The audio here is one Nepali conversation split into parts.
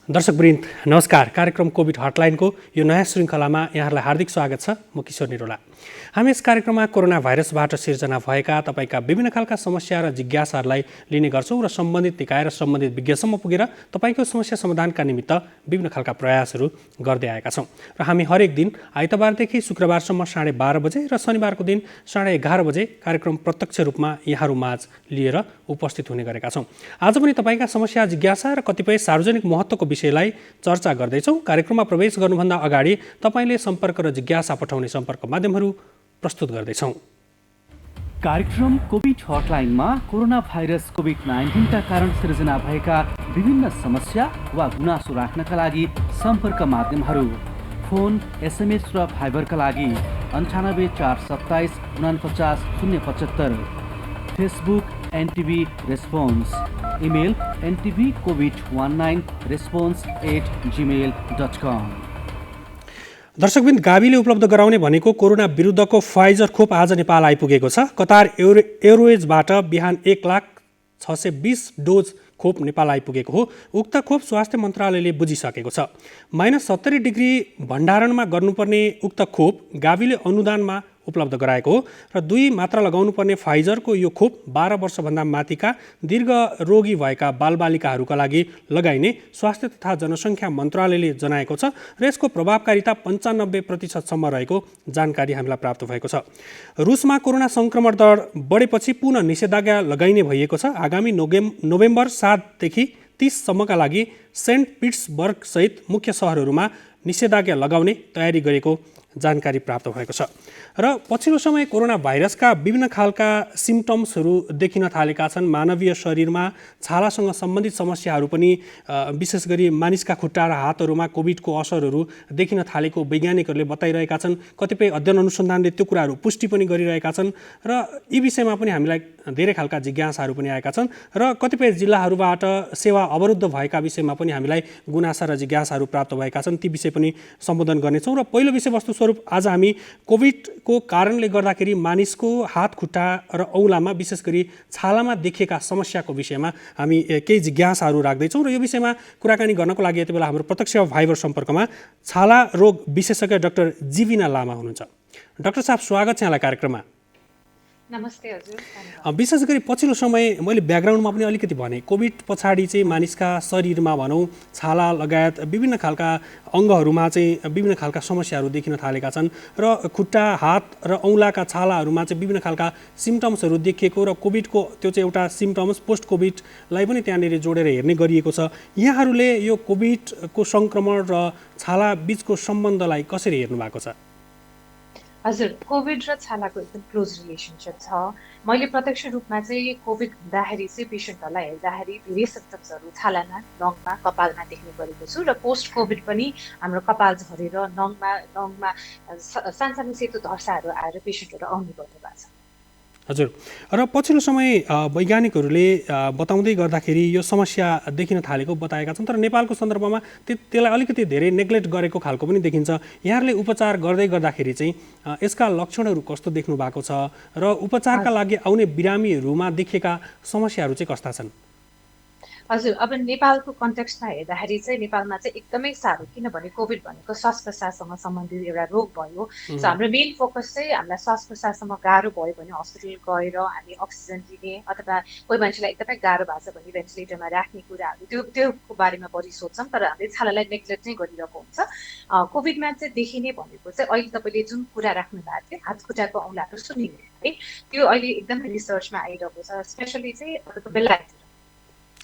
दर्शकवृन्द नमस्कार। कार्यक्रम कोभिड हटलाइनको यो नयाँ श्रृङ्खलामा यहाँहरूलाई हार्दिक स्वागत छ। म किशोर निरोला। हामी यस कार्यक्रममा कोरोना भाइरसबाट सिर्जना भएका तपाईँका विभिन्न खालका समस्या र जिज्ञासाहरूलाई लिने गर्छौँ र सम्बन्धित निकाय र सम्बन्धित विज्ञसम्म पुगेर तपाईँको समस्या समाधानका निमित्त विभिन्न खालका प्रयासहरू गर्दै आएका छौँ। र हामी हरेक दिन आइतबारदेखि शुक्रबारसम्म 12:30 बजे र शनिबारको दिन 11:30 बजे कार्यक्रम प्रत्यक्ष रूपमा यहाँहरूमाझ लिएर उपस्थित हुने गरेका छौँ। आज पनि तपाईँका समस्या जिज्ञासा र कतिपय सार्वजनिक महत्त्वको विषयलाई चर्चा गर्दैछौँ। कार्यक्रममा प्रवेश गर्नुभन्दा अगाडि तपाईँले सम्पर्क र जिज्ञासा पठाउने सम्पर्क माध्यमहरू प्रस्तुत गर्दैछौँ। कार्यक्रम कोभिड हटलाइनमा कोरोना भाइरस कोभिड-19 का कारण सिर्जना भएका विभिन्न समस्या वा गुनासो राख्नका लागि सम्पर्क माध्यमहरू फोन, एसएमएस र भाइबरका लागि 98 427 49 075, Facebook NTV response, email ntvcovid19response@gmail.com। दर्शकबिन गाविले उपलब्ध गराउने भनेको कोरोना विरुद्धको फाइजर खोप आज नेपाल आइपुगेको छ। कतार एयरवेजबाट बिहान 1,06,20 डोज खोप नेपाल आइपुगेको हो। उक्त खोप स्वास्थ्य मन्त्रालयले बुझिसकेको छ। -70 डिग्री भण्डारणमा गर्नुपर्ने उक्त खोप गाविले अनुदानमा उपलब्ध गराएको हो र 2 मात्रा लगाउनुपर्ने फाइजरको यो खोप 12 वर्षभन्दा माथिका दीर्घ रोगी भएका बालबालिकाहरूका लागि लगाइने स्वास्थ्य तथा जनसङ्ख्या मन्त्रालयले जनाएको छ र यसको प्रभावकारिता 95% रहेको जानकारी हामीलाई प्राप्त भएको छ। रुसमा कोरोना सङ्क्रमण दर बढेपछि पुनः निषेधाज्ञा लगाइने भइएको छ। आगामी नोभेम्बर 7 देखि 30 सम्मका लागि सेन्ट पिट्सबर्ग सहित मुख्य सहरहरूमा निषेधाज्ञा लगाउने तयारी गरेको जानकारी प्राप्त भएको छ। र पछिल्लो समय कोरोना भाइरसका विभिन्न खालका सिम्टम्सहरू देखिन थालेका छन्। मानवीय शरीरमा छालासँग सम्बन्धित समस्याहरू पनि विशेष गरी मानिसका खुट्टा र हातहरूमा कोभिडको असरहरू देखिन थालेको वैज्ञानिकहरूले बताइरहेका छन्। कतिपय अध्ययन अनुसन्धानले त्यो कुराहरू पुष्टि पनि गरिरहेका छन् र यी विषयमा पनि हामीलाई धेरै खालका जिज्ञासाहरू पनि आएका छन् र कतिपय जिल्लाहरूबाट सेवा अवरुद्ध भएका विषयमा पनि हामीलाई गुनासा र जिज्ञासाहरू प्राप्त भएका छन्। ती विषय पनि सम्बोधन गर्नेछौँ र पहिलो विषयवस्तु स्वरूप आज हामी कोभिडको कारणले गर्दाखेरि मानिसको हात खुट्टा र औँलामा विशेष गरी छालामा देखिएका समस्याको विषयमा हामी केही जिज्ञासाहरू राख्दैछौँ र यो विषयमा कुराकानी गर्नको लागि यति बेला हाम्रो प्रत्यक्ष भाइबर सम्पर्कमा छाला रोग विशेषज्ञ डाक्टर जीविना लामा हुनुहुन्छ। डाक्टर साहब, स्वागत छ यहाँलाई कार्यक्रममा। नमस्ते हजुर। विशेष गरी पछिल्लो समय मैले ब्याकग्राउन्डमा पनि अलिकति भने कोभिड पछाडि चाहिँ मानिसका शरीरमा भनौँ छाला लगायत विभिन्न खालका अङ्गहरूमा चाहिँ विभिन्न खालका समस्याहरू देखिन थालेका छन् र खुट्टा हात र औँलाका छालाहरूमा चाहिँ विभिन्न खालका सिम्टम्सहरू देखिएको र कोभिडको त्यो चाहिँ एउटा सिम्टम्स पोस्ट कोभिडलाई पनि त्यहाँनिर जोडेर हेर्ने गरिएको छ। यहाँहरूले यो कोभिडको सङ्क्रमण र छाला बिचको सम्बन्धलाई कसरी हेर्नु भएको छ? हजुर, कोभिड र छालाको एकदम क्लोज रिलेसनसिप छ। मैले प्रत्यक्ष रूपमा चाहिँ कोभिड हुँदाखेरि चाहिँ पेसेन्टहरूलाई हेर्दाखेरि धेरै सिम्टम्सहरू छालामा, नङमा, कपालमा देख्ने गरेको छु र पोस्ट कोभिड पनि हाम्रो कपाल झरेर नङमा सानसानो सेतो धर्साहरू आएर पेसेन्टहरू आउने गर्नु भएको छ। हजुर, र पछिल्लो समय वैज्ञानिकहरूले बताउँदै गर्दाखेरि यो समस्या देखिन थालेको बताएका छन्, तर नेपालको सन्दर्भमा त्यसलाई अलिकति धेरै नेग्लेक्ट गरेको खालको पनि देखिन्छ। यहाँहरूले उपचार गर्दै गर्दाखेरि चाहिँ यसका लक्षणहरू कस्तो देख्नु भएको छ र उपचारका लागि आउने बिरामीहरूमा देखिएका समस्याहरू चाहिँ कस्ता छन्? हजुर, अब नेपालको कन्टेक्स्टमा हेर्दाखेरि चाहिँ नेपालमा चाहिँ एकदमै साह्रो, किनभने कोभिड भनेको श्वास प्रश्वाससँग सम्बन्धित एउटा रोग भयो। सो हाम्रो मेन फोकस चाहिँ हामीलाई श्वास प्रश्वाससँग गाह्रो भयो भने हस्पिटल गएर हामी अक्सिजन दिने अथवा कोही मान्छेलाई एकदमै गाह्रो भएको छ भने भेन्टिलेटरमा राख्ने कुराहरू त्योको बारेमा बढी सोध्छौँ, तर हामीले छालालाई नेग्लेक्ट नै गरिरहेको हुन्छ। कोभिडमा चाहिँ देखिने भनेको चाहिँ अहिले तपाईँले जुन कुरा राख्नु भएको थियो हात खुट्टाको औँलाहरू सुनिने है, त्यो अहिले एकदमै रिसर्चमा आइरहेको छ। स्पेसली चाहिँ बेलायत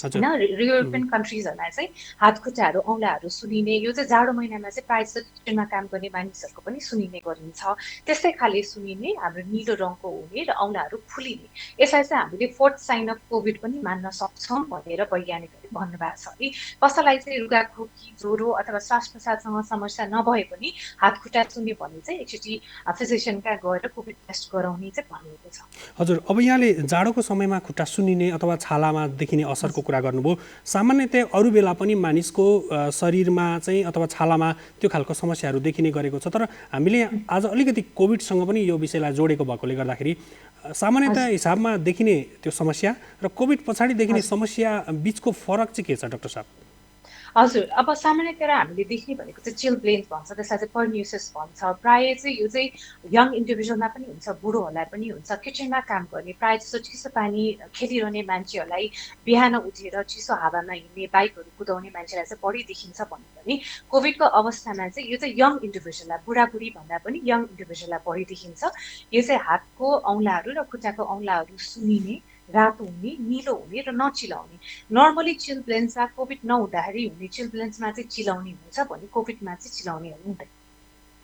होइन, युरोपियन कन्ट्रिजहरूमा चाहिँ हात खुट्टाहरू औँलाहरू सुनिने, यो चाहिँ जाडो महिनामा चाहिँ प्रायः जस्तो किचनमा काम गर्ने मानिसहरूको पनि सुनिने गरिन्छ। त्यस्तै खाले सुनिने, हाम्रो निलो रङको हुने र औँलाहरू फुलिने, यसलाई चाहिँ हामीले फोर्थ साइन अफ कोभिड पनि मान्न सक्छौँ भनेर वैज्ञानिकहरूले भन्नुभएको छ है। कसैलाई चाहिँ रुगाखोकी ज्वरो अथवा श्वास प्रश्वाससँग समस्या नभए पनि हात खुट्टा सुन्यो भने चाहिँ एकचोटि फिजिसियन कहाँ गएर कोभिड टेस्ट गराउने चाहिँ भनिएको छ। हजुर, अब यहाँले जाडोको समयमा खुट्टा सुन्निने अथवा छालामा देखिने असरको कुरा गर्नुभयो। सामान्यतया अरू बेला पनि मानिसको शरीरमा चाहिँ अथवा छालामा त्यो खालको समस्याहरू देखिने गरेको छ, तर हामीले आज अलिकति कोभिडसँग पनि यो विषयलाई जोडेको भएकोले गर्दाखेरि सामान्यतया हिसाबमा देखिने त्यो समस्या र कोभिड पछाडि देखिने समस्या बिचको फरक चाहिँ के छ डाक्टर साहब? हजुर, अब सामान्यतया हामीले देख्ने भनेको चाहिँ चिल्ब्लेन्स भन्छ, त्यसलाई चाहिँ पर्न्युसिस भन्छ। प्रायः चाहिँ यो चाहिँ यङ इन्डिभिजुअलमा पनि हुन्छ, बुढोहरूलाई पनि हुन्छ। किचनमा काम गर्ने प्रायः जस्तो चिसो पानी खेलिरहने मान्छेहरूलाई, बिहान उठेर चिसो हावामा हिँड्ने, बाइकहरू कुदाउने मान्छेलाई चाहिँ बढी देखिन्छ भन्यो भने कोभिडको अवस्थामा चाहिँ यो चाहिँ यङ इन्डिभिजुअललाई, बुढाबुढी भन्दा पनि यङ इन्डिभिजुअललाई बढी देखिन्छ। यो चाहिँ हातको औँलाहरू र खुट्टाको औँलाहरू सुन्निने, रातो हुने, निलो हुने र नचिलाउने। नर्मली चिल्ब्लेन्समा कोभिड नहुँदाखेरि हुने चिल्ब्लेन्समा चाहिँ चिलाउने हुन्छ भने कोभिडमा चाहिँ चिलाउनेहरू हुँदैन।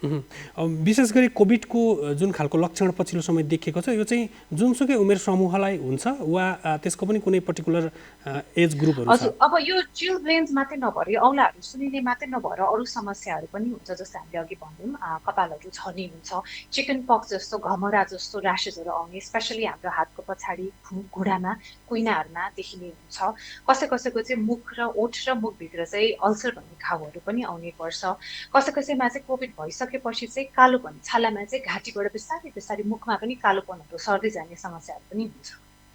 विशेष गरी कोभिडको जुन खालको लक्षण पछिल्लो समय देखिएको छ यो चाहिँ जुनसुकै उमेर समूहलाई हुन्छ वा त्यसको पनि कुनै पर्टिकुलर एज ग्रुपहरू छ? हजुर, अब यो चिल्ब्लेन्स मात्रै नभएर, यो औँलाहरू सुन्निने मात्रै नभएर अरू समस्याहरू पनि हुन्छ। जस्तो हामीले अघि भन्यौँ, कपालहरू झर्ने हुन्छ, चिकन पक्स जस्तो, घमरा जस्तो ऱ्यासेसहरू आउने, स्पेसली हाम्रो हातको पछाडि घुँडामा, कुइनाहरूमा देखिने हुन्छ। कसैको चाहिँ मुख र ओठ र मुखभित्र चाहिँ अल्सर भन्ने घाउहरू पनि आउने गर्छ। कसैमा चाहिँ कोभिड भइसकेपछि चाहिँ कालोपन, छालामा चाहिँ घाँटीबाट बिस्तारै बिस्तारै मुखमा पनि कालोपनहरू सर्दै जाने समस्याहरू पनि हुन्छ।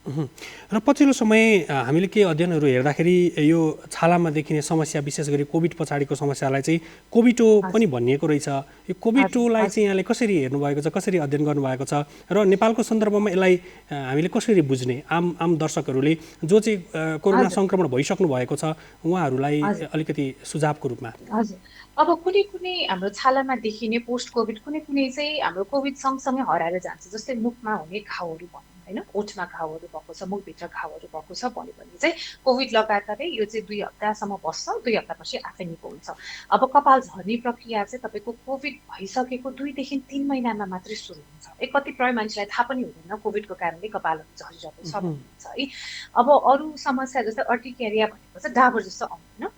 र पछिल्लो समय हामीले के अध्ययनहरू हेर्दाखेरि यो छालामा देखिने समस्या, विशेष गरी कोभिड पछाडिको समस्यालाई चाहिँ कोभिडो पनि भनिएको रहेछ। यो कोभिडोलाई चाहिँ यहाँले कसरी हेर्नुभएको छ, कसरी अध्ययन गर्नुभएको छ र नेपालको सन्दर्भमा यसलाई हामीले कसरी बुझ्ने, आम दर्शकहरूले जो चाहिँ कोरोना सङ्क्रमण भइसक्नु भएको छ उहाँहरूलाई अलिकति सुझावको रूपमा? हजुर, अब कुनै हाम्रो छालामा देखिने पोस्ट कोभिड कुनै चाहिँ हाम्रो कोभिड सँगसँगै हराएर जान्छ। जस्तै मुखमा हुने घाउहरू भनौँ होइन, ओठमा घाउहरू भएको छ, मुखभित्र घाउहरू भएको छ भन्यो भने चाहिँ कोभिड लगातारै यो चाहिँ 2 हप्तासम्म बस्छ, 2 हप्तापछि आफै निको हुन्छ। अब कपाल झर्ने प्रक्रिया चाहिँ तपाईँको कोभिड भइसकेको 2 देखि 3 महिनामा मात्रै सुरु हुन्छ। कतिपय मान्छेलाई थाहा पनि हुँदैन कोभिडको कारणले कपालहरू झरिरहेको छ भन्नुहुन्छ है। अब अरू समस्या जस्तै अर्टिकेरिया भनेको चाहिँ डाबर जस्तो आउँदैन,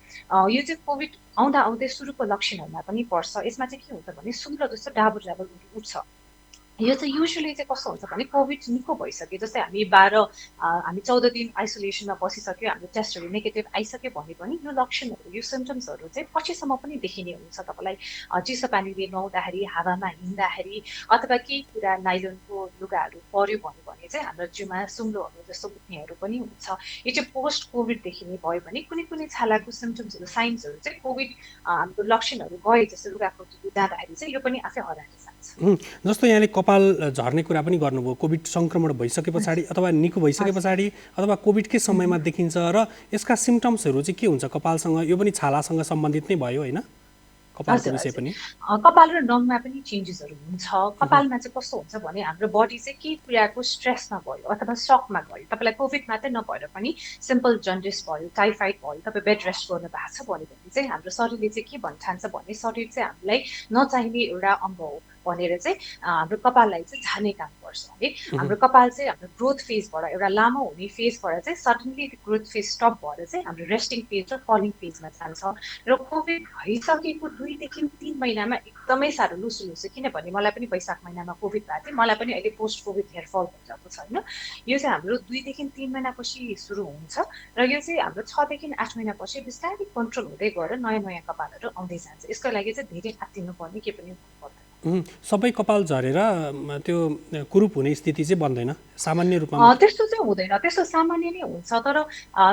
यो चाहिँ कोभिड आउँदै सुरुको लक्षणहरूमा पनि पर्छ। यसमा चाहिँ के हुन्छ भने सुङ्ग्रो जस्तो डाबर उठ्छ। यो चाहिँ युजुअली चाहिँ कस्तो हुन्छ भने कोभिड निको भइसक्यो, जस्तै हामी 14 दिन आइसोलेसनमा बसिसक्यो, हाम्रो टेस्टहरू नेगेटिभ आइसक्यो भने पनि यो लक्षणहरू, यो सिम्पटम्सहरू चाहिँ पछिसम्म पनि देखिने हुन्छ। तपाईँलाई चिसो पानीले नुहाउँदाखेरि, हावामा हिँड्दाखेरि अथवा केही कुरा नाइलोनको लुगाहरू पर्यो भने चाहिँ हाम्रो जिउमा सुङ्ग्रोहरू जस्तो उठ्नेहरू पनि हुन्छ। यो चाहिँ पोस्ट कोभिड देखिने भयो भने कुनै छालाको सिम्पटम्सहरू, साइन्सहरू चाहिँ कोभिड हाम्रो लक्षणहरू गए जस्तो लुगाखोकी जाँदाखेरि चाहिँ यो पनि आफै हराएर जान्छ। जस्तो यहाँले कपाल झर्ने कुरा पनि गर्नुभयो, कोभिड सङ्क्रमण भइसके पछाडि अथवा निको भइसके पछाडि अथवा कोभिडकै समयमा देखिन्छ र यसका सिम्पटम्सहरू चाहिँ के हुन्छ कपालसँग? यो पनि छालासँग सम्बन्धित नै भयो होइन, कपालको विषय पनि? कपाल र नङमा पनि चेन्जेसहरू हुन्छ। कपालमा चाहिँ कस्तो हुन्छ भने हाम्रो बडी चाहिँ केही कुराको स्ट्रेसमा भयो अथवा सकमा गयो, तपाईँलाई कोभिड मात्रै नभएर पनि सिम्पल जन्डिस भयो, टाइफाइड भयो, तपाईँ बेड रेस्ट गर्नु भएको छ भने चाहिँ हाम्रो शरीरले चाहिँ के भन्न ठान्छ भने शरीर चाहिँ हामीलाई नचाहिने एउटा अङ्ग हो भनेर चाहिँ हाम्रो कपाललाई चाहिँ झार्ने काम गर्छ है। हाम्रो कपाल चाहिँ हाम्रो ग्रोथ फेजबाट, एउटा लामो हुने फेजबाट चाहिँ सडनली ग्रोथ फेज स्टप भएर चाहिँ हाम्रो रेस्टिङ फेज र फलिङ फेजमा जान्छ। र कोभिड भइसकेको 2 देखि 3 महिनामा एकदमै साह्रो लुसो, किनभने मलाई पनि वैशाख महिनामा कोभिड भएको थियो, मलाई पनि अहिले पोस्ट कोभिड हेयरफल भइरहेको छ होइन। यो चाहिँ हाम्रो 2 देखि 3 महिनापछि सुरु हुन्छ र यो चाहिँ हाम्रो 6 देखि 8 महिनापछि बिस्तारै कन्ट्रोल हुँदै गएर नयाँ कपालहरू आउँदै जान्छ। यसको लागि चाहिँ धेरै आत्तिनु पर्ने के पनि पर्दैन। सबै कपाल झरेर त्यो कुरूप हुने स्थिति चाहिँ बन्दैन सामान्य रूपमा? त्यस्तो चाहिँ हुँदैन, त्यस्तो सामान्य नै हुन्छ। तर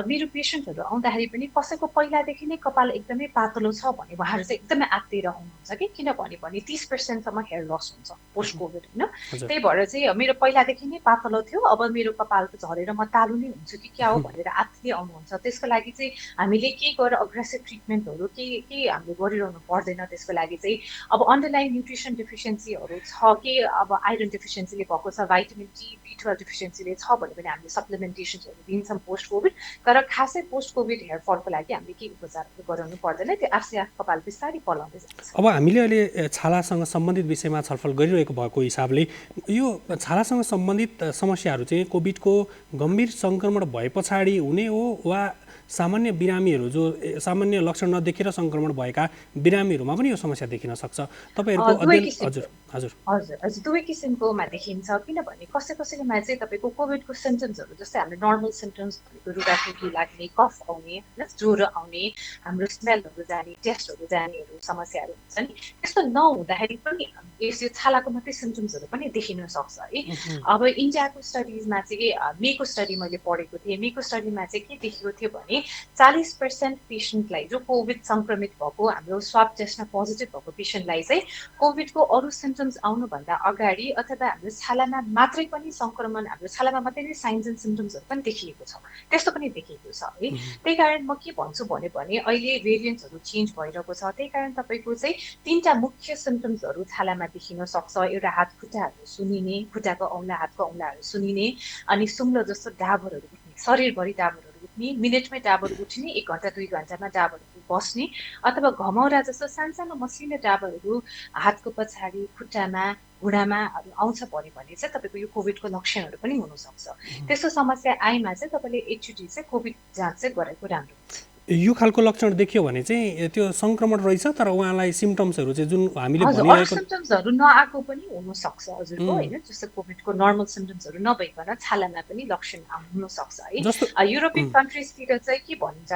मेरो पेसेन्टहरू आउँदाखेरि पनि कसैको पहिलादेखि नै कपाल एकदमै पातलो छ भने उहाँहरू चाहिँ एकदमै आत्तिएर आउनुहुन्छ कि, किनभने 30% हेयर लस हुन्छ पोस्ट कोभिड होइन। त्यही भएर चाहिँ मेरो पहिलादेखि नै पातलो थियो, अब मेरो कपाल झरेर म तालु नै हुन्छु कि क्या हो भनेर आत्तिँदै आउनुहुन्छ। त्यसको लागि चाहिँ हामीले के गरेर अग्रेसिभ ट्रिटमेन्टहरू के हामीले गरिरहनु पर्दैन। त्यसको लागि चाहिँ अब अन्डरलाइन न्युट्रिसन डेफिसियन्सीहरू छ कि, अब आइरन डेफिसियन्सीले भएको छ, भाइटामिन डी, B12 मिनरल डिफिसियन्सीले छ भने पनि हामीले सप्लिमेन्टेसन्सहरू दिन्छौँ पोस्ट कोभिड। तर खासै पोस्ट कोभिड हेयर फलको लागि हामीले केही उपचारहरू गराउनु पर्दैन, त्यो आफै कपाल बिस्तारै पलाउँदै जान्छ। अब हामीले अहिले छालासँग सम्बन्धित विषयमा छलफल गरिरहेको भएको हिसाबले यो छालासँग सम्बन्धित समस्याहरू चाहिँ कोभिडको गम्भीर सङ्क्रमण भए पछाडि हुने हो वा सामान्य बिरामीहरू जो सामान्य लक्षण नदेखेर सङ्क्रमण भएका बिरामीहरूमा पनि यो समस्या देखिन सक्छ? तपाईँहरूको अध्ययन हजुर हजुर हजुर हजुर दुवै किसिमकोमा देखिन्छ। किनभने कसैमा चाहिँ तपाईँको कोभिडको सिम्टम्सहरू जस्तै हाम्रो नर्मल सिम्टम्स भनेको रुगाखोकी लाग्ने, कफ आउने, ज्वरो आउने, हाम्रो स्मेलहरू जाने, टेस्टहरू जानेहरू समस्याहरू हुन्छ नि, त्यस्तो नहुँदाखेरि पनि यो छालाको मात्रै सिम्टम्सहरू पनि देखिन सक्छ है। अब इन्डियाको स्टडिजमा चाहिँ मेको स्टडी मैले पढेको थिएँ, मेको स्टडीमा चाहिँ के देखेको थियो भने 40% पेसेन्टलाई जो कोभिड सङ्क्रमित भएको हाम्रो स्वाब टेस्टमा पोजिटिभ भएको पेसेन्टलाई चाहिँ कोभिडको अरू सिम्टम्स आउनुभन्दा अगाडि अथवा हाम्रो छालामा मात्रै पनि सङ्क्रमण, हाम्रो छालामा मात्रै नै साइन्स एन्ड सिम्टम्सहरू पनि देखिएको छ, त्यस्तो पनि देखिएको छ है। त्यही कारण म के भन्छु भने अहिले भेरिएन्ट्सहरू चेन्ज भइरहेको छ, त्यही कारण तपाईँको चाहिँ 3टा मुख्य सिम्टम्सहरू छालामा देखिन सक्छ। एउटा हात खुट्टाहरू सुनिने, खुट्टाको औँला, हातको औँलाहरू सुनिने, अनि सुम्लो जस्तो डाबरहरू उठ्ने, शरीरभरि डाबरहरू उठ्ने, मिनटमै डाबर उठ्ने, 1 घन्टा 2 घन्टामा डाबरहरू बस्ने, अथवा घमौरा जस्तो सानो मसिनो डाबरहरू हातको पछाडि, खुट्टामा, घुँडामा आउँछ भने चाहिँ तपाईँको यो कोभिडको लक्षणहरू पनि हुनसक्छ। त्यस्तो समस्या आएमा चाहिँ तपाईँले एकचोटि चाहिँ कोभिड जाँच चाहिँ गरेको राम्रो हुन्छ। यो खालको लक्षण देखियो भने चाहिँ त्यो सङ्क्रमण रहेछ, तर उहाँलाई सिम्टम्सहरू चाहिँ जुन हामीले अरू भनिरहेको सिम्टम्सहरू नआएको पनि हुनसक्छ हजुरको होइन, जस्तो कोभिडको नर्मल सिम्टम्सहरू नभइकन छालामा पनि लक्षण हुनसक्छ है। युरोपियन कन्ट्रिजतिर चाहिँ के भनिन्छ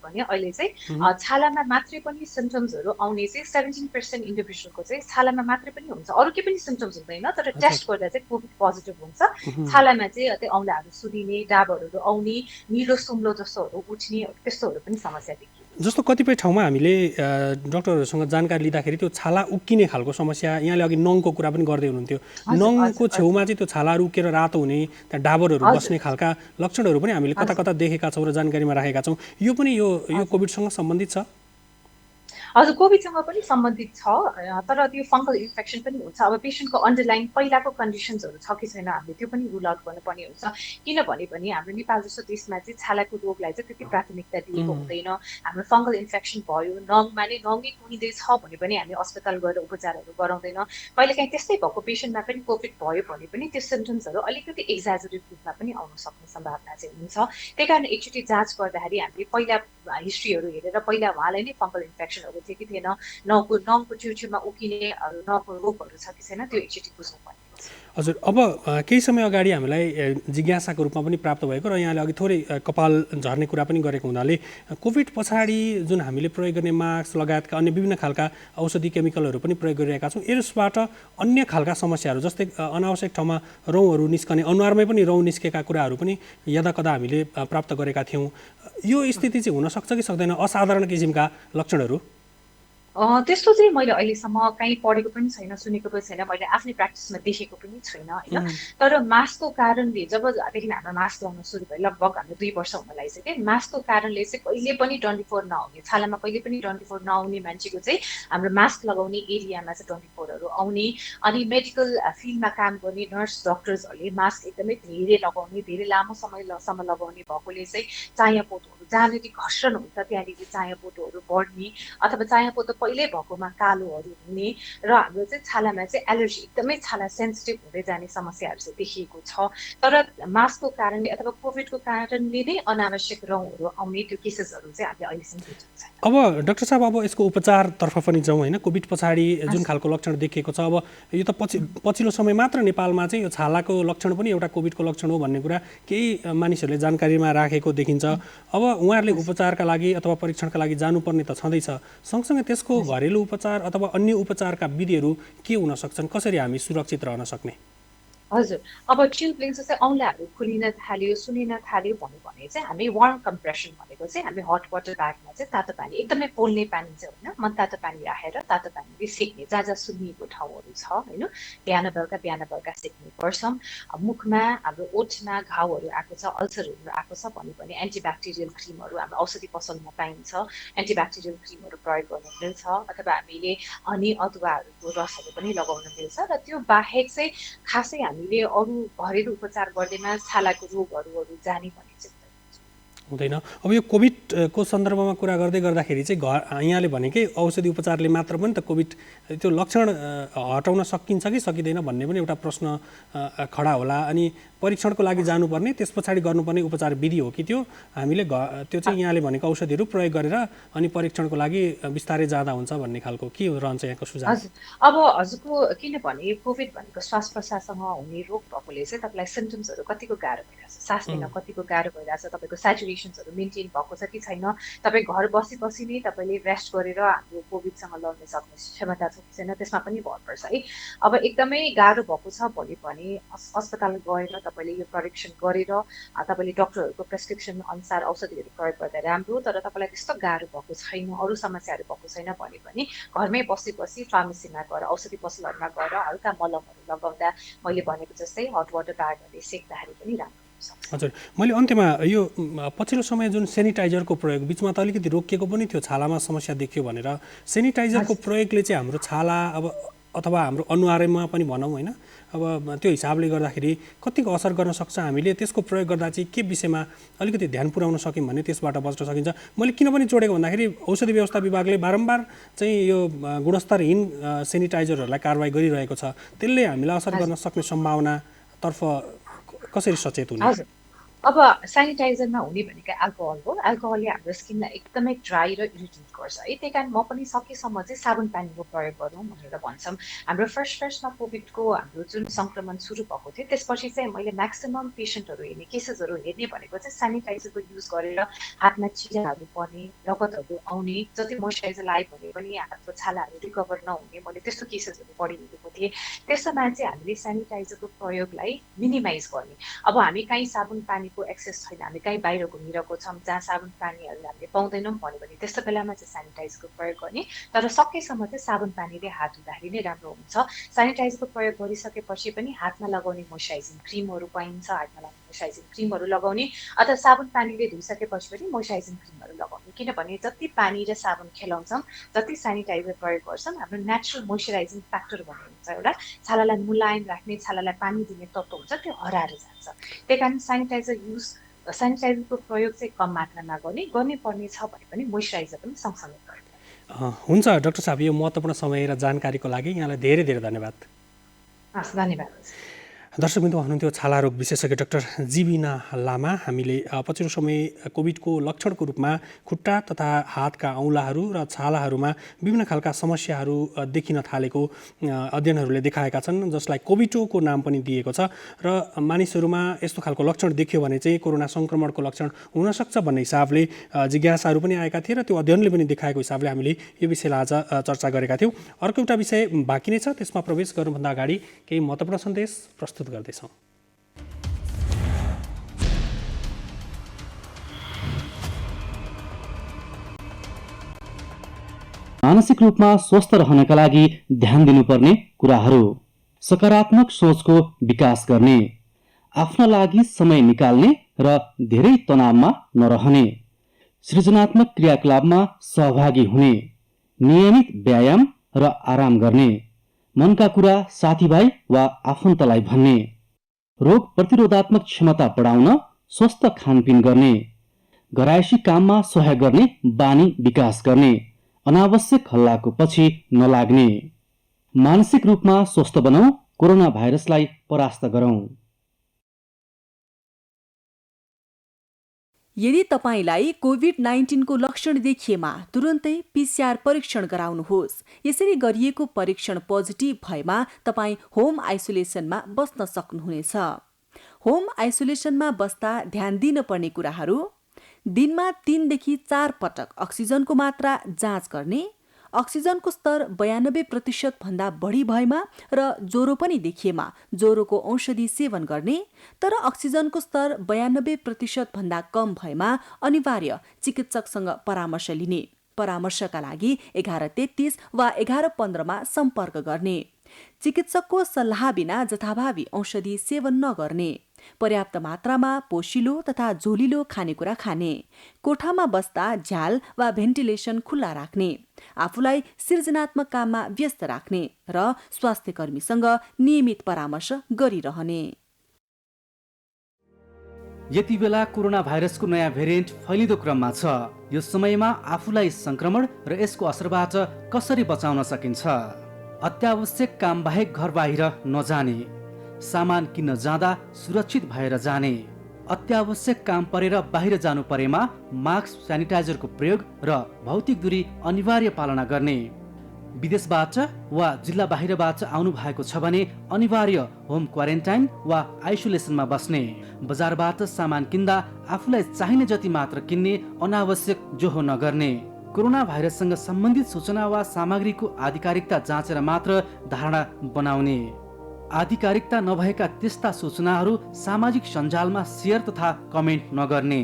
भने अहिले चाहिँ छालामा मात्रै पनि सिम्टम्सहरू आउने चाहिँ 17% इन्डिभिजुअलको चाहिँ छालामा मात्रै पनि हुन्छ, अरू केही पनि सिम्टम्स हुँदैन, तर टेस्ट गर्दा चाहिँ कोभिड पोजिटिभ हुन्छ। छालामा चाहिँ औँलाहरू सुनिने, डाबरहरू आउने, निलो सुम्लो जस्तोहरू उठ्ने, त्यस्तोहरू पनि समस्या देखिन्छ। जस्तो कतिपय ठाउँमा हामीले डाक्टरहरूसँग जानकारी लिँदाखेरि त्यो छाला उक्किने खालको समस्या, यहाँले अघि नङको कुरा पनि गर्दै हुनुहुन्थ्यो, नङको छेउमा चाहिँ त्यो छालाहरू उक्केर रातो हुने, त्यहाँ डाबरहरू बस्ने खालका लक्षणहरू पनि हामीले कता कता देखेका छौँ र जानकारीमा राखेका छौँ। यो पनि यो कोभिडसँग सम्बन्धित छ? हजुर कोभिडसँग पनि सम्बन्धित छ, तर त्यो फङ्गल इन्फेक्सन पनि हुन्छ। अब पेसेन्टको अन्डरलाइन पहिलाको कन्डिसन्सहरू छ कि छैन हामीले त्यो पनि रुल आउट गर्नुपर्ने हुन्छ। किनभने पनि हाम्रो नेपाल जस्तो देशमा चाहिँ छालाको रोगलाई चाहिँ त्यति प्राथमिकता दिएको हुँदैन। हाम्रो फङ्गल इन्फेक्सन भयो, नङमा नै नङै कुहिँदैछ भने पनि हामी अस्पताल गएर उपचारहरू गराउँदैन। कहिलेकाहीँ त्यस्तै भएको पेसेन्टमा पनि कोभिड भयो भने पनि त्यो सिम्टम्सहरू अलिकति एक्जाजरेट रूपमा पनि आउन सक्ने सम्भावना चाहिँ हुन्छ। त्यही कारण एकचोटि जाँच गर्दाखेरि हामीले पहिला हिस्ट्रीहरू हेरेर पहिला उहाँलाई नै फङ्गल इन्फेक्सनहरू थियो कि थिएन, नङको छेउछेउमा उक्किने नङको रोगहरू छ कि छैन, त्यो एकचोटि बुझ्नुपर्ने। हजुर, अब केही समय अगाडि हामीलाई जिज्ञासाको रूपमा पनि प्राप्त भएको र यहाँले अघि थोरै कपाल झर्ने कुरा पनि गरेको हुनाले कोभिड पछाडि जुन हामीले प्रयोग गर्ने मास्क लगायतका अन्य विभिन्न खालका औषधि केमिकलहरू पनि प्रयोग गरिरहेका छौँ, यसबाट अन्य खालका समस्याहरू जस्तै अनावश्यक ठाउँमा रौँहरू निस्कने, अनुहारमै पनि रौँ निस्केका कुराहरू पनि यदाकदा हामीले प्राप्त गरेका थियौँ। यो स्थिति चाहिँ हुनसक्छ कि सक्दैन, असाधारण किसिमका लक्षणहरू? त्यस्तो चाहिँ मैले अहिलेसम्म कहीँ पढेको पनि छैन, सुनेको पनि छैन, मैले आफ्नै प्र्याक्टिसमा देखेको पनि छैन होइन। तर मास्कको कारणले जबदेखि हाम्रो मास्क लगाउन सुरु भयो, लगभग हाम्रो 2 वर्ष हुन लागिसक्यो, मास्कको कारणले चाहिँ कहिले पनि 24 नआउने, छालामा कहिले पनि 24 नआउने मान्छेको चाहिँ हाम्रो मास्क लगाउने एरियामा चाहिँ 24हरू आउने। अनि मेडिकल फिल्डमा काम गर्ने नर्स डक्टर्सहरूले मास्क एकदमै धेरै लगाउने, धेरै लामो समयसम्म लगाउने भएकोले चाहिँ चायापोतोहरू जहाँनिर घर्षण हुन्छ त्यहाँनिर चायापोतोहरू बढ्ने, अथवा चायापोतो पहिल्यै भएकोमा कालोहरू हुने, र हाम्रो चाहिँ छालामा चाहिँ एलर्जी, एकदमै छाला सेन्सिटिभ हुँदै जाने समस्याहरू चाहिँ देखिएको छ। तर मास्कको कारणले अथवा कोभिडको कारणले नै अनावश्यक रौँहरू आउने त्यो केसेसहरू चाहिँ हामीले अहिलेसम्म देखेको छैन। अब डाक्टर साहब, अब यसको उपचारतर्फ पनि जाउँ होइन। कोभिड पछाडि जुन खालको लक्षण देखिएको छ, अब यो त पछिल्लो समय मात्र नेपालमा चाहिँ यो छालाको लक्षण पनि एउटा कोभिडको लक्षण हो भन्ने कुरा केही मानिसहरूले जानकारीमा राखेको देखिन्छ। अब उहाँहरूले उपचारका लागि अथवा परीक्षणका लागि जानुपर्ने त छँदैछ, सँगसँगै त्यसको घरेलु उपचार अथवा अन्य उपचारका विधिहरू के हुन सक्छन्, कसरी हामी सुरक्षित रहन सक्ने? हजुर, अब ट्युबले जस्तै औँलाहरू खुलिन थाल्यो, सुनिन थाल्यो भन्यो भने चाहिँ हामी वार्म कम्प्रेसन भनेको चाहिँ हामी हट वाटर ब्यागमा चाहिँ तातो पानी, एकदमै पोल्ने पानी चाहिँ होइन, तातो पानी राखेर तातो पानीले सेक्ने, जहाँ जहाँ सुन्निएको ठाउँहरू छ होइन, बिहान बेलुका सेक्ने गर्छौँ। मुखमा हाम्रो ओठमा घाउहरू आएको छ, अल्सरहरू आएको छ भने पनि एन्टिब्याक्टेरियल क्रिमहरू हाम्रो औषधि पसलमा पाइन्छ, एन्टिब्याक्टेरियल क्रिमहरू प्रयोग गर्न मिल्छ, अथवा हामीले हनी अदुवाहरूको रसहरू पनि लगाउन मिल्छ। र त्यो बाहेक चाहिँ खासै हामी हामीले अरू घरेलु उपचार गर्दैमा छालाको रोगहरू जाने भन्ने चाहिँ हुँदैन। अब यो कोभिडको सन्दर्भमा कुरा गर्दाखेरि चाहिँ यहाँले भनेकै औषधि उपचारले मात्र पनि त कोभिड त्यो लक्षण हटाउन सकिन्छ कि सकिँदैन भन्ने पनि एउटा प्रश्न खडा होला। अनि परीक्षणको लागि जानुपर्ने त्यस पछाडि गर्नुपर्ने उपचार विधि हो कि त्यो हामीले त्यो चाहिँ यहाँले भनेको औषधिहरू प्रयोग गरेर अनि परीक्षणको लागि बिस्तारै जाँदा हुन्छ भन्ने खालको के रहन्छ यहाँको सुझाव? हजुर, अब हजुरको किनभने कोभिड भनेको श्वास प्रश्वाससँग हुने रोग भएकोले चाहिँ तपाईँलाई सिम्टम्सहरू कतिको गाह्रो भइरहेछ, सास लिन कतिको गाह्रो भइरहेछ, तपाईँको सेचुरेसन्सहरू मेन्टेन भएको छ कि छैन, तपाईँ घर बसी नै तपाईँले रेस्ट गरेर हाम्रो कोभिडसँग लड्न सक्ने क्षमता छ कि छैन, त्यसमा पनि भर पर्छ है। अब एकदमै गाह्रो भएको छ भने अस्पताल गएर तपाईँले यो परीक्षण गरेर तपाईँले डक्टरहरूको प्रेस्क्रिप्सन अनुसार औषधिहरू प्रयोग गर्दा राम्रो। तर तपाईँलाई त्यस्तो गाह्रो भएको छैन, अरू समस्याहरू भएको छैन भने पनि घरमै बसी फार्मेसीमा गएर औषधि पसलहरूमा गएर हल्का मलमहरू लगाउँदा मैले भनेको जस्तै हट वाटर ब्यागहरूले सेक्दाखेरि पनि राम्रो। हजुर, मैले अन्त्यमा यो पछिल्लो समय जुन सेनिटाइजरको प्रयोग बिचमा त अलिकति रोकिएको पनि थियो, छालामा समस्या देखियो भनेर सेनिटाइजरको प्रयोगले चाहिँ हाम्रो छाला अब अथवा हाम्रो अनुहारमा पनि भनौँ होइन, अब त्यो हिसाबले गर्दाखेरि कतिको असर गर्न सक्छ, हामीले त्यसको प्रयोग गर्दा चाहिँ के विषयमा अलिकति ध्यान पुर्याउन सक्यौँ भने त्यसबाट बच्न सकिन्छ। मैले किन पनि जोडेको भन्दाखेरि औषधि व्यवस्था विभागले बारम्बार चाहिँ यो गुणस्तरहीन सेनिटाइजरहरूलाई कारवाही गरिरहेको छ, त्यसले हामीलाई असर गर्न सक्ने सम्भावनातर्फ कसरी सचेत हुने? हजुर, अब सेनिटाइजरमा हुने भनेको एल्कोहल हो। एल्कोहलले हाम्रो स्किनलाई एकदमै ड्राई र इरिटेट गर्छ है। त्यही कारण म पनि सकेसम्म चाहिँ साबुन पानीको प्रयोग गरौँ भनेर भन्छौँ। हाम्रो फर्स्टमा कोभिडको हाम्रो जुन सङ्क्रमण सुरु भएको थियो त्यसपछि चाहिँ मैले म्याक्सिमम पेसेन्टहरू हेर्ने केसेसहरू हेर्ने भनेको चाहिँ सेनिटाइजरको युज गरेर हातमा चिराहरू पर्ने, रगतहरू आउने, जति मोइस्चराइजर लाए भने पनि हातको छालाहरू रिकभर नहुने, मैले त्यस्तो केसेसहरू पढिरहेको थिएँ। त्यसमा चाहिँ हामीले सेनिटाइजरको प्रयोगलाई मिनिमाइज गर्ने। अब हामी कहीँ साबुन पानी एक्सेस छैन, हामी कहीँ बाहिर घुमिरहेको छौँ जहाँ साबुन पानीहरू हामीले पाउँदैनौँ भन्यो भने त्यस्तो बेलामा चाहिँ सेनिटाइजरको प्रयोग गर्ने। तर सकेसम्म चाहिँ साबुन पानीले हात धुँदाखेरि नै राम्रो हुन्छ। सेनिटाइजरको प्रयोग गरिसकेपछि पनि हातमा लगाउने मोइस्चराइजिङ क्रिमहरू पाइन्छ, हातमा लगाउने मोइस्चराइजिङ क्रिमहरू लगाउने, अथवा साबुन पानीले धुइसकेपछि पनि मोइस्चराइजिङ क्रिमहरू लगाउने। किनभने जति पानी र साबुन खेलाउँछौँ, जति सेनिटाइजर प्रयोग गर्छौँ, हाम्रो नेचुरल मोइस्चराइजिङ फ्याक्टर भन्ने हुन्छ एउटा, छालालाई मुलायम राख्ने, छालालाई पानी दिने तत्त्व हुन्छ, त्यो हराएर जान्छ। त्यही कारण सेनिटाइजरको प्रयोग चाहिँ कम मात्रामा गर्नै पर्ने छ भने पनि मोइस्चराइजर पनि सँगसँगै गर्ने। हुन्छ डाक्टर साहब, यो महत्त्वपूर्ण समय र जानकारीको लागि यहाँलाई धेरै धेरै धन्यवाद। हस्, धन्यवाद। दर्शकबिन्दु, हुनुहुन्थ्यो छाला रोग विशेषज्ञ डाक्टर जीबिना लामा। हामीले पछिल्लो समय कोभिडको लक्षणको रूपमा खुट्टा तथा हातका औँलाहरू र छालाहरूमा विभिन्न खालका समस्याहरू देखिन थालेको अध्ययनहरूले देखाएका छन्, जसलाई कोभिडको नाम पनि दिएको छ। र मानिसहरूमा यस्तो खालको लक्षण देखियो भने चाहिँ कोरोना सङ्क्रमणको लक्षण हुनसक्छ भन्ने हिसाबले जिज्ञासाहरू पनि आएका थिए र त्यो अध्ययनले पनि देखाएको हिसाबले हामीले यो विषयलाई आज चर्चा गरेका थियौँ। अर्को एउटा विषय बाँकी नै छ, त्यसमा प्रवेश गर्नुभन्दा अगाडि केही महत्त्वपूर्ण सन्देश प्रस्तुत गर्दैछौँ। मानसिक रूपमा स्वस्थ रहनका लागि ध्यान दिनुपर्ने कुराहरू: सकारात्मक सोचको विकास गर्ने, आफ्ना लागि समय निकाल्ने र धेरै तनावमा नरहने, सृजनात्मक क्रियाकलापमा सहभागी हुने, नियमित व्यायाम र आराम गर्ने, मनका कुरा साथीभाइ वा आफन्तलाई भन्ने, रोग प्रतिरोधात्मक क्षमता बढाउन स्वस्थ खानपिन गर्ने, घरायसी काममा सहयोग गर्ने बानी विकास गर्ने, अनावश्यक हल्लाको पछि नलाग्ने। मानसिक रूपमा स्वस्थ बनाऊ, कोरोना भाइरसलाई परास्त गरौँ। यदि तपाईलाई कोभिड-19 को लक्षण देखिएमा तुरन्तै पीसीआर परीक्षण गराउनुहोस्। यसरी गरिएको परीक्षण पोजिटिभ भएमा तपाईँ होम आइसोलेसनमा बस्न सक्नुहुनेछ। होम आइसोलेसनमा बस्दा ध्यान दिनुपर्ने कुराहरू: दिनमा 3 देखि 4 पटक अक्सिजनको मात्रा जाँच गर्ने, अक्सिजनको स्तर 92% भन्दा बढी भएमा र ज्वरो पनि देखिएमा ज्वरोको औषधि सेवन गर्ने, तर अक्सिजनको स्तर 92% भन्दा कम भएमा अनिवार्य चिकित्सकसँग परामर्श लिने। परामर्शका लागि 1133 वा 1115 सम्पर्क गर्ने। चिकित्सकको सल्लाह बिना जथाभावी औषधि सेवन नगर्ने। पर्याप्त मात्रामा पोसिलो तथा झोलिलो खानेकुरा खाने, कोठामा बस्दा झ्याल वा भेन्टिलेसन खुल्ला राख्ने, आफूलाई सृजनात्मक काममा व्यस्त राख्ने र स्वास्थ्यकर्मीसँग नियमित परामर्श गरिरहने। यति बेला कोरोना भाइरसको नयाँ भेरिएन्ट फैलिँदो क्रममा छ। यो समयमा आफूलाई संक्रमण र यसको असरबाट कसरी बचाउन सकिन्छ? अत्यावश्यक काम बाहेक घर बाहिर नजाने, सामान किन्न जाँदा सुरक्षित भएर जाने, अत्यावश्यक काम परेर बाहिर जानु परेमा मास्क, सेनिटाइजरको प्रयोग र भौतिक दूरी अनिवार्य पालना गर्ने, विदेशबाट वा जिल्ला बाहिरबाट आउनु भएको छ भने अनिवार्य होम क्वारेन्टाइन वा आइसोलेसनमा बस्ने, बजारबाट सामान किन्दा आफूलाई चाहिने जति मात्र किन्ने, अनावश्यक जोहो नगर्ने, कोरोना भाइरससँग सम्बन्धित सूचना वा सामग्रीको आधिकारिकता जाँचेर मात्र धारणा बनाउने, आधिकारिकता नभएका त्यस्ता सूचनाहरू सामाजिक सञ्जालमा सेयर तथा कमेन्ट नगर्ने,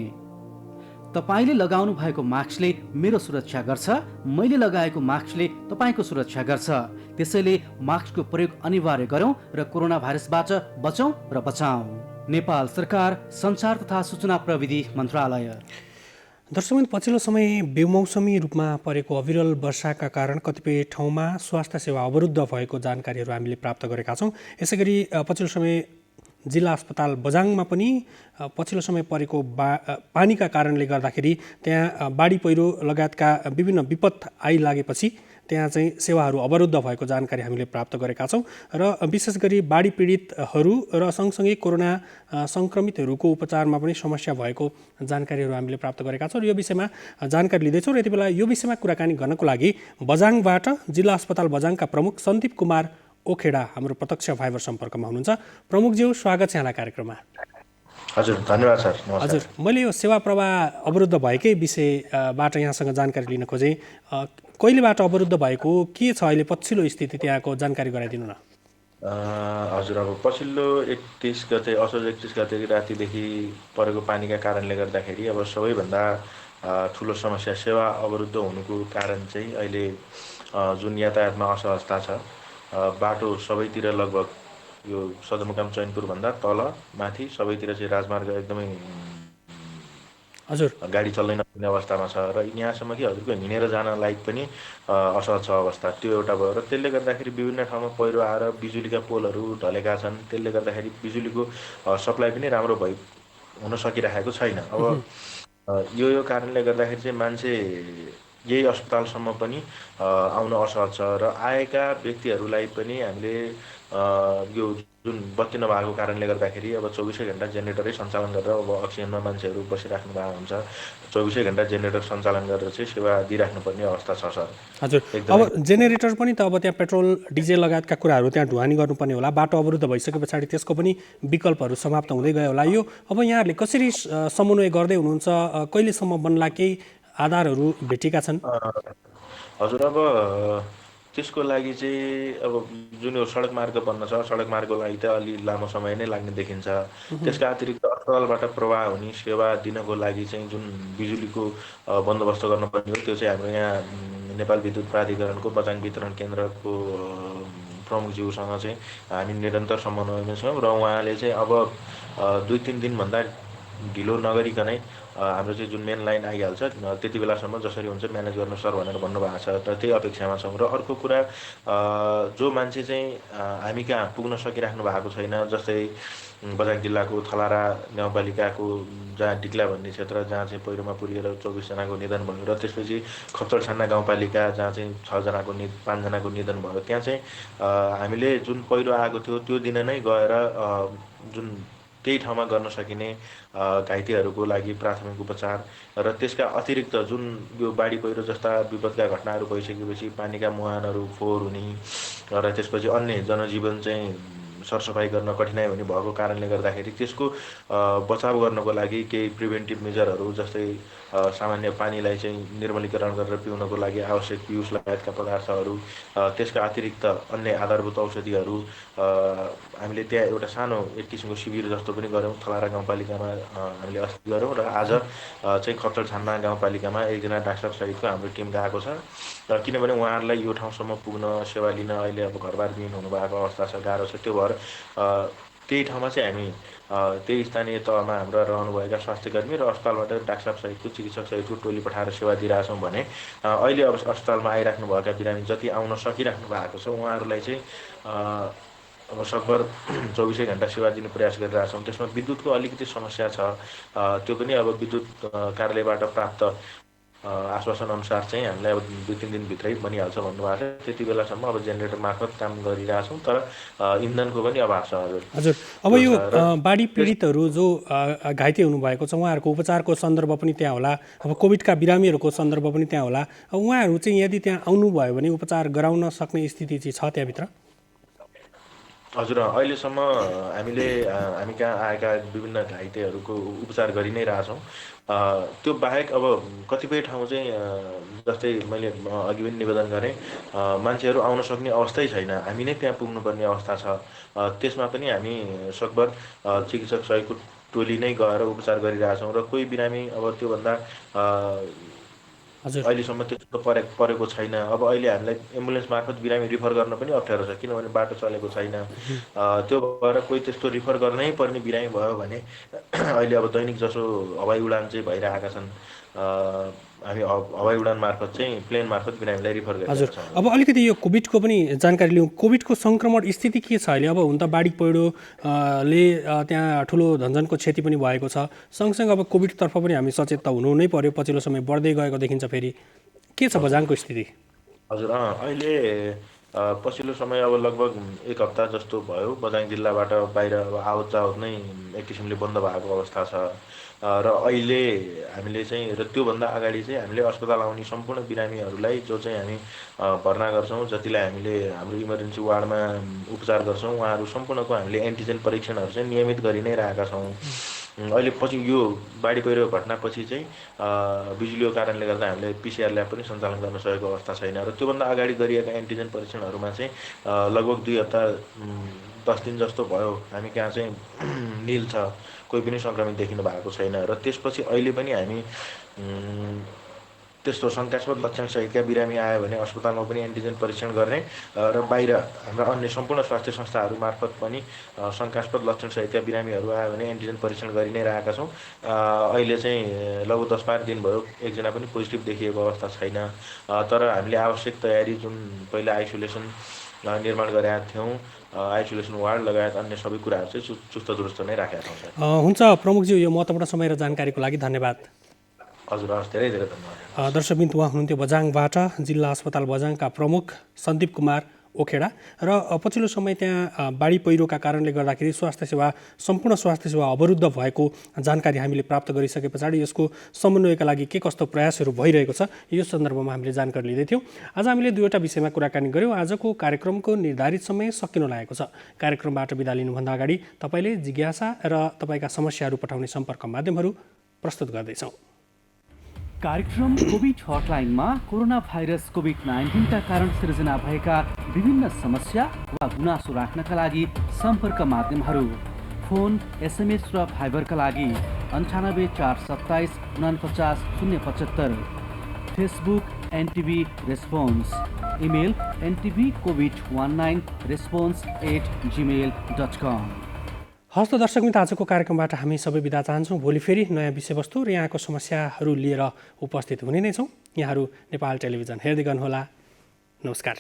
तपाईले लगाउनु भएको मास्कले मेरो सुरक्षा गर्छ, मैले लगाएको मास्कले तपाईको सुरक्षा गर्छ, त्यसैले मास्कको प्रयोग अनिवार्य गरौँ र कोरोना भाइरसबाट बचौँ र बचाऊ। नेपाल सरकार, सञ्चार तथा सूचना प्रविधि मन्त्रालय। दर्शकबिन, पछिल्लो समय बेमौसमी रूपमा परेको अविरल वर्षाका कारण कतिपय ठाउँमा स्वास्थ्य सेवा अवरुद्ध भएको जानकारीहरू हामीले प्राप्त गरेका छौँ। यसैगरी पछिल्लो समय जिल्ला अस्पताल बझाङमा पनि पछिल्लो समय परेको पानीका कारणले गर्दाखेरि त्यहाँ बाढी पहिरो लगायतका विभिन्न विपद आइलागेपछि त्यहाँ चाहिँ सेवाहरू अवरुद्ध भएको जानकारी हामीले प्राप्त गरेका छौँ र विशेष गरी बाढी पीडितहरू र सँगसँगै कोरोना सङ्क्रमितहरूको उपचारमा पनि समस्या भएको जानकारीहरू हामीले प्राप्त गरेका छौँ र यो विषयमा जानकारी लिँदैछौँ। र यति बेला यो विषयमा कुराकानी गर्नको लागि बझाङबाट जिल्ला अस्पताल बझाङका प्रमुख सन्दीप कुमार ओखेडा हाम्रो प्रत्यक्ष फाइबर सम्पर्कमा हुनुहुन्छ। प्रमुखज्यू, स्वागत छ यहाँलाई कार्यक्रममा। हजुर, धन्यवाद सर। हजुर, मैले यो सेवा प्रवाह अवरुद्ध भएकै विषयबाट यहाँसँग जानकारी लिन खोजेँ। कहिलेबाट अवरुद्ध भएको, के छ अहिले पछिल्लो स्थिति, त्यहाँको जानकारी गराइदिनु न। हजुर, अब पछिल्लो 31 गते, असोज 31 गते रातिदेखि परेको पानीका कारणले गर्दाखेरि अब सबैभन्दा ठुलो समस्या सेवा अवरुद्ध हुनुको कारण चाहिँ अहिले जुन यातायातमा असहजता छ, बाटो सबैतिर लगभग यो सदरमुकाम चैनपुरभन्दा तल माथि सबैतिर चाहिँ राजमार्ग एकदमै हजुर गाडी चल्दै नसक्ने अवस्थामा छ र यहाँसम्म कि हजुरको हिँडेर जान लायक पनि असहज छ अवस्था। त्यो एउटा भयो र त्यसले गर्दाखेरि विभिन्न ठाउँमा पहिरो आएर बिजुलीका पोलहरू ढलेका छन्। त्यसले गर्दाखेरि बिजुलीको सप्लाई पनि राम्रो हुन सकिरहेको छैन। अब यो कारणले गर्दाखेरि चाहिँ मान्छे यही अस्पतालसम्म पनि आउन असहज छ र आएका व्यक्तिहरूलाई पनि हामीले यो जुन बत्ती नभएको कारणले गर्दाखेरि अब 24 घण्टा जेनेरेटरै सञ्चालन गरेर अब अक्सिजनमा मान्छेहरू बसिराख्नु भएको हुन्छ। 24 घण्टा जेनेरेटर सञ्चालन गरेर चाहिँ सेवा दिइराख्नुपर्ने अवस्था छ सर। हजुर, अब जेनेरेटर पनि त अब त्यहाँ पेट्रोल डिजेल लगायतका कुराहरू त्यहाँ ढुवानी गर्नुपर्ने होला। बाटो अवरुद्ध भइसके पछाडि त्यसको पनि विकल्पहरू समाप्त हुँदै गयो होला। यो अब यहाँहरूले कसरी समन्वय गर्दै हुनुहुन्छ? कहिलेसम्म बन्ला, केही आधारहरू भेटेका छन्? हजुर, अब त्यसको लागि चाहिँ अब जुन यो सडक मार्ग बन्न छ, सडक मार्गको लागि त अलि लामो समय नै लाग्ने देखिन्छ। त्यसका अतिरिक्त अस्पतालबाट प्रवाह हुने सेवा दिनको लागि चाहिँ जुन बिजुलीको बन्दोबस्त गर्नुपर्ने हो, त्यो चाहिँ हाम्रो यहाँ नेपाल विद्युत प्राधिकरणको बझाङ वितरण केन्द्रको प्रमुखज्यूसँग चाहिँ हामी निरन्तर समन्वयमा छौँ र उहाँले चाहिँ अब 2-3 दिनभन्दा ढिलो नगरिकनै हाम्रो चाहिँ जुन मेन लाइन आइहाल्छ त्यति बेलासम्म जसरी हुन्छ म्यानेज गर्नु सर भनेर भन्नुभएको छ र त्यही अपेक्षामा छौँ। र अर्को कुरा, जो मान्छे चाहिँ हामी कहाँ पुग्न सकिराख्नु भएको छैन, जस्तै बझाङ जिल्लाको थलारा गाउँपालिकाको जहाँ डिक्ला भन्ने क्षेत्र जहाँ चाहिँ पहिरोमा पुरिएर 24 जनाको निधन भयो र त्यसपछि खप्चडछान्ना गाउँपालिका जहाँ चाहिँ 5 जनाको निधन भयो, त्यहाँ चाहिँ हामीले जुन पहिरो आएको थियो त्यो दिन नै गएर जुन त्यही ठाउँमा गर्न सकिने घाइतेहरूको लागि प्राथमिक उपचार र त्यसका अतिरिक्त जुन यो बाढी पहिरो जस्ता विपदका घटनाहरू भइसकेपछि पानीका मुहानहरू फोहोर हुने र त्यसपछि अन्य जनजीवन चाहिँ सरसफाइ गर्न कठिनाइ हुने भएको कारणले गर्दाखेरि त्यसको बचाव गर्नको लागि केही प्रिभेन्टिभ मेजरहरू जस्तै सामान्य पानीलाई चाहिँ निर्मलीकरण गरेर पिउनको लागि आवश्यक पियुष लगायतका पदार्थहरू, त्यसका अतिरिक्त अन्य आधारभूत औषधिहरू हामीले त्यहाँ एउटा सानो एक किसिमको शिविर जस्तो पनि गऱ्यौँ। थलारा गाउँपालिकामा हामीले अस्ति गऱ्यौँ र आज चाहिँ खप्चडछान्ना गाउँपालिकामा एकजना डाक्टर सहितको हाम्रो टिम गएको छ। किनभने उहाँहरूलाई यो ठाउँसम्म पुग्न, सेवा लिन अहिले अब घरबार विहीन हुनुभएको अवस्था छ, गाह्रो छ। त्यो भएर त्यही ठाउँमा चाहिँ हामी त्यही स्थानीय तहमा हाम्रा रहनुभएका स्वास्थ्यकर्मी र अस्पतालबाट डाक्टर सहितको चिकित्सक सहितको टोली पठाएर सेवा दिइरहेछौँ भने अहिले अब अस्पतालमा आइराख्नुभएका बिरामी जति आउन सकिराख्नु भएको छ उहाँहरूलाई चाहिँ अब सकभर 24 घण्टा सेवा दिने प्रयास गरिरहेछौँ। त्यसमा विद्युतको अलिकति समस्या छ, त्यो पनि अब विद्युत कार्यालयबाट प्राप्त आश्वासन अनुसार चाहिँ हामीलाई अब 2-3 दिनभित्रै बनिहाल्छ भन्नुभएको छ। त्यति बेलासम्म अब जेनेरेटर मार्फत काम गरिरहेछौँ, तर इन्धनको पनि अभाव छ। हजुर, अब यो बाढी पीडितहरू जो घाइते हुनुभएको छ उहाँहरूको उपचारको सन्दर्भ पनि त्यहाँ होला, अब कोभिडका बिरामीहरूको सन्दर्भ पनि त्यहाँ होला। अब उहाँहरू चाहिँ यदि त्यहाँ आउनुभयो भने उपचार गराउन सक्ने स्थिति चाहिँ छ त्यहाँभित्र? हजुर, अहिलेसम्म हामी कहाँ आएका विभिन्न घाइतेहरूको उपचार गरि नै रहेछौँ। त्यो बाहेक अब कतिपय ठाउँ चाहिँ जस्तै मैले अघि पनि निवेदन गरेँ, मान्छेहरू आउन सक्ने अवस्थै छैन, हामी नै त्यहाँ पुग्नुपर्ने अवस्था छ। त्यसमा पनि हामी सकभर चिकित्सक सहयोगको टोली नै गएर उपचार गरिरहेछौँ र कोही बिरामी अब त्योभन्दा अहिलेसम्म त्यस्तो परेको छैन। अब अहिले हामीलाई एम्बुलेन्स मार्फत बिरामी रिफर गर्न पनि अप्ठ्यारो छ, किनभने बाटो चलेको छैन। त्यो भएर कोही त्यस्तो रिफर गर्नै पर्ने बिरामी भयो भने अहिले अब दैनिक जसो हवाई उडान चाहिँ भइरहेका छन्, हामी हवाई उडान मार्फत चाहिँ प्लेन मार्फत बिरामीलाई रिफर गरिरहेका छौँ। अब अलिकति यो कोभिडको पनि जानकारी लिउँ। कोभिडको सङ्क्रमण स्थिति के छ अहिले? अब हुन त बाढी पहिरोले त्यहाँ ठुलो धनजनको क्षति पनि भएको छ, सँगसँगै अब कोभिडतर्फ पनि हामी सचेत त हुनु नै पर्यो। पछिल्लो समय बढ्दै गएको देखिन्छ। फेरि के छ बझाङको स्थिति? हजुर, अहिले पछिल्लो समय अब लगभग 1 हप्ता जस्तो भयो बझाङ जिल्लाबाट बाहिर आवत जावत नै एक किसिमले बन्द भएको अवस्था छ। र अहिले हामीले चाहिँ र त्योभन्दा अगाडि चाहिँ हामीले अस्पताल आउने सम्पूर्ण बिरामीहरूलाई जो चाहिँ हामी भर्ना गर्छौँ, जतिलाई हामीले हाम्रो इमर्जेन्सी वार्डमा उपचार गर्छौँ, उहाँहरू सम्पूर्णको हामीले एन्टिजेन परीक्षणहरू चाहिँ नियमित गरि नै रहेका छौँ। अहिले पछि यो बाढी पहिरो घटनापछि चाहिँ बिजुलीको कारणले गर्दा हामीले पिसिआर ल्याब पनि सञ्चालन गर्न सकेको अवस्था छैन र त्योभन्दा अगाडि गरिएका एन्टिजेन परीक्षणहरूमा चाहिँ लगभग 2 हप्ता 10 दिन जस्तो भयो हामी कहाँ चाहिँ निल छ, कोही पनि सङ्क्रमित देखिनु भएको छैन। र त्यसपछि अहिले पनि हामी त्यस्तो शङ्कास्पद लक्षणसहितका बिरामी आयो भने अस्पतालमा पनि एन्टिजेन परीक्षण गर्ने र बाहिर हाम्रा अन्य सम्पूर्ण स्वास्थ्य संस्थाहरू मार्फत पनि शङ्कास्पद लक्षणसहितका बिरामीहरू आयो भने एन्टिजेन परीक्षण गरि नै रहेका छौँ। अहिले चाहिँ लगभग 10-12 दिन भयो एकजना पनि पोजिटिभ देखिएको अवस्था छैन। तर हामीले आवश्यक तयारी जुन पहिला आइसोलेसन निर्माण गरेका थियौँ, आइसोलेसन वार्ड लगायत अन्य सबै कुराहरू चाहिँ चुस्त दुरुस्त नै राखेका छौँ। हुन्छ प्रमुखज्यू, यो महत्त्वपूर्ण समय र जानकारीको लागि धन्यवाद। हजुर, हस्, धेरै धेरै धन्यवाद। दर्शकबिन, उहाँ हुनुहुन्थ्यो बझाङबाट जिल्ला अस्पताल बझाङका प्रमुख सन्दीप कुमार ओखेडा। र पछिल्लो समय त्यहाँ बाढी पहिरोका कारणले गर्दाखेरि सम्पूर्ण स्वास्थ्य सेवा अवरुद्ध भएको जानकारी हामीले प्राप्त गरिसके पछाडि यसको समन्वयका लागि के कस्तो प्रयासहरू भइरहेको छ यो सन्दर्भमा हामीले जानकारी लिँदै थियौँ। आज हामीले 2वटा विषयमा कुराकानी गऱ्यौँ। आजको कार्यक्रमको निर्धारित समय सकिन लागेको छ। कार्यक्रमबाट बिदा लिनुभन्दा अगाडि तपाईँले जिज्ञासा र तपाईँका समस्याहरू पठाउने सम्पर्क माध्यमहरू प्रस्तुत गर्दैछौँ। कार्यक्रम कोभिड हटलाइनमा कोरोना भाइरस कोभिड-19 का कारण सृजना भएका विभिन्न समस्या वा गुनासो राख्नका लागि सम्पर्क माध्यमहरू फोन, एसएमएस र भाइबरका लागि 98 427 49 075, Facebook NTV response, email ntv covid19response@gmail.com। हस्त दर्शक मित्र, आजको कार्यक्रमबाट हामी सबै बिदा चाहन्छौँ। भोलि फेरि नयाँ विषयवस्तु र यहाँको समस्याहरू लिएर उपस्थित हुने नै छौँ। यहाँहरू नेपाल टेलिभिजन हेर्दै गर्नुहोला। नमस्कार।